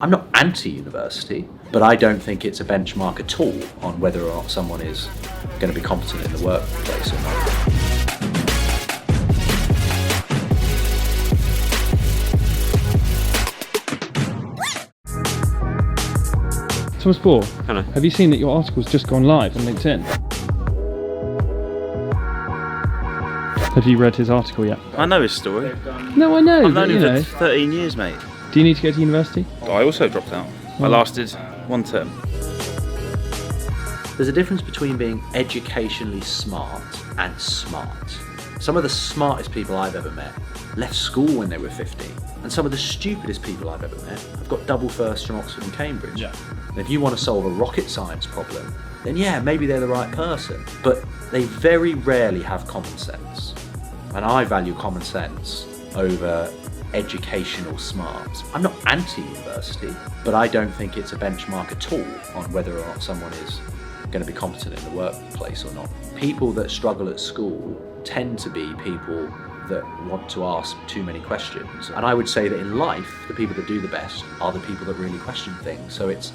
I'm not anti-university, but I don't think it's a benchmark at all on whether or not someone is going to be competent in the workplace or not. Thomas Bohr, Hello. have you seen that your article's just gone live on LinkedIn? Have you read his article yet? I know his story. No, I know. I've known but, him for 13 years, mate. Do you need to go to university? I also dropped out. I lasted one term. There's a difference between being educationally smart and smart. Some of the smartest people I've ever met left school when they were 50, and some of the stupidest people I've ever met have got double firsts from Oxford and Cambridge. Yeah. And if you want to solve a rocket science problem, then yeah, maybe they're the right person, but they very rarely have common sense. And I value common sense over educational smarts. I'm not anti-university, but I don't think it's a benchmark at all on whether or not someone is going to be competent in the workplace or not. People that struggle at school tend to be people that want to ask too many questions. And I would say that in life, the people that do the best are the people that really question things. So there's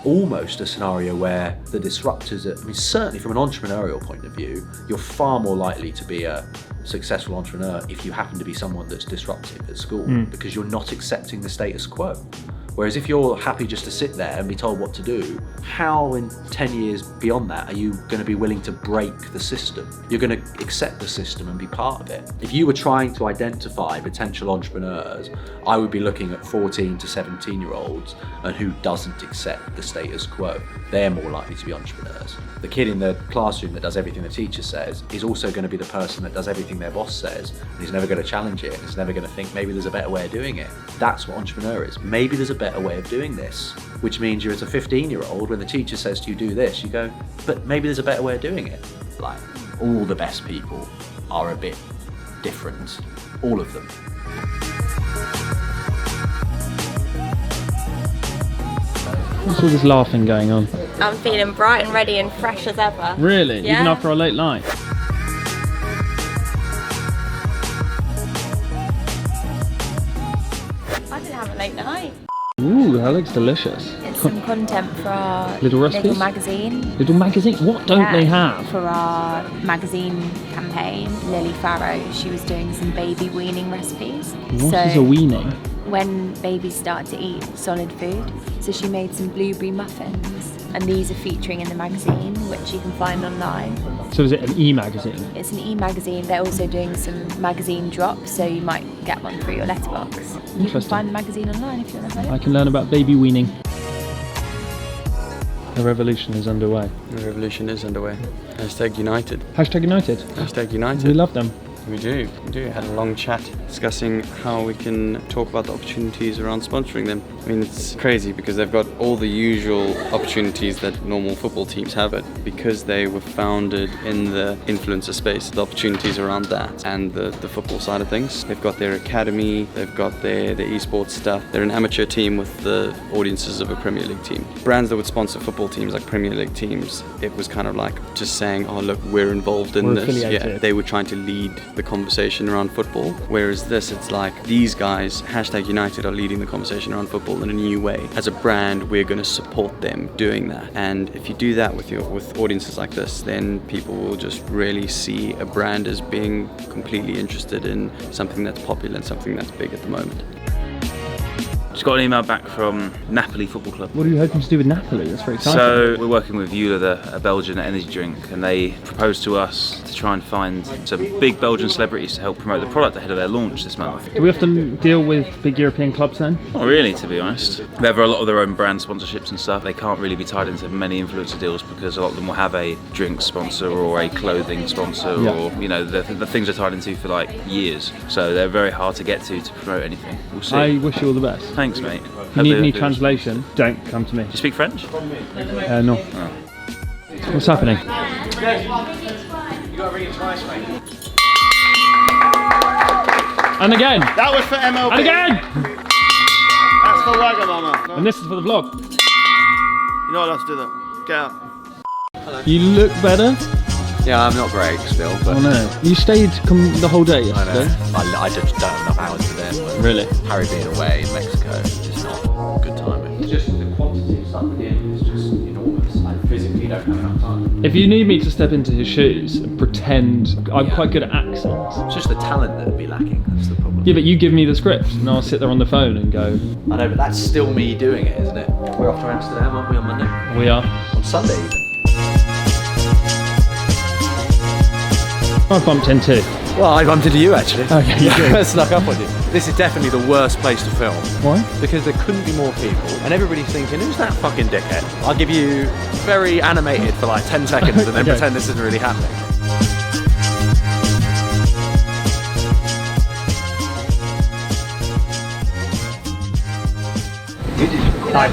almost a scenario where the disruptors certainly from an entrepreneurial point of view, you're far more likely to be a successful entrepreneur if you happen to be someone that's disruptive at school, because you're not accepting the status quo. Whereas if you're happy just to sit there and be told what to do, how in 10 years beyond that are you going to be willing to break the system? You're going to accept the system and be part of it. If you were trying to identify potential entrepreneurs, I would be looking at 14 to 17-year-olds and who doesn't accept the status quo. They're more likely to be entrepreneurs. The kid in the classroom that does everything the teacher says is also going to be the person that does everything their boss says, and he's never going to challenge it, and he's never going to think maybe there's a better way of doing it. That's what entrepreneur is. Maybe there's a better way of doing this, which means you're as a 15-year-old, when the teacher says to you, do this, you go, but maybe there's a better way of doing it. Like, all the best people are a bit different, all of them. What's all this laughing going on? I'm feeling bright and ready and fresh as ever. Really? Yeah. Even after our late night? I didn't have a late night. Ooh, that looks delicious. It's some content for our Little recipes? magazine. Little magazine? What don't they have? For our magazine campaign, Lily Farrow, she was doing some baby weaning recipes. What is a weaning? When babies start to eat solid food. So she made some blueberry muffins, and these are featuring in the magazine, which you can find online. So is it an e-magazine? It's an e-magazine. They're also doing some magazine drops, so you might get one through your letterbox. You can find the magazine online if you want to find it. I can learn about baby weaning. The revolution is underway. The revolution is underway. Hashtag United. Hashtag United. Hashtag United. We love them. We do. Had a long chat discussing how we can talk about the opportunities around sponsoring them. I mean, it's crazy because they've got all the usual opportunities that normal football teams have, but because they were founded in the influencer space, the opportunities around that and the football side of things. They've got their academy, they've got their esports stuff. They're an amateur team with the audiences of a Premier League team. Brands that would sponsor football teams like Premier League teams, it was kind of like just saying, oh look, we're involved in this. Affiliated. Yeah, they were trying to lead the conversation around football, whereas this, it's like these guys, hashtag United, are leading the conversation around football in a new way. As a brand, we're going to support them doing that, and if you do that with audiences like this, then people will just really see a brand as being completely interested in something that's popular and something that's big at the moment. Just got an email back from Napoli Football Club. What are you hoping to do with Napoli? That's very exciting. So we're working with Eula, a Belgian energy drink, and they proposed to us to try and find some big Belgian celebrities to help promote the product ahead of their launch this month. Do we have to deal with big European clubs then? Not really, to be honest. They have a lot of their own brand sponsorships and stuff. They can't really be tied into many influencer deals because a lot of them will have a drink sponsor or a clothing sponsor, or the things are tied into for like years. So they're very hard to get to promote anything. We'll see. I wish you all the best. Thanks, mate. If you need any translation, don't come to me. Do you speak French? No. Oh. What's happening? You gotta ring it twice, mate. And again! That was for MLB. And again! That's for Wagamama. No. And this is for the vlog. You know what else to do that? Get out. You look better? Yeah, I'm not great still, but Oh no. You stayed the whole day I know. yesterday? I just don't have enough hours to do it. Really? Harry being away in Mexico is just not a good time. If you need me to step into his shoes and pretend I'm quite good at accents. It's just the talent that would be lacking. That's the problem. Yeah, but you give me the script and I'll sit there on the phone and go, I know, but that's still me doing it, isn't it? We're off to Amsterdam, aren't we, on Monday? we are. On Sunday, even. I bumped into. Well, I bumped into you actually. Okay, you did. Snuck up on you. This is definitely the worst place to film Why? because there couldn't be more people, and everybody's thinking, "Who's that fucking dickhead?" I'll give you very animated for like 10 seconds, and then Okay. pretend this isn't really happening. Hi,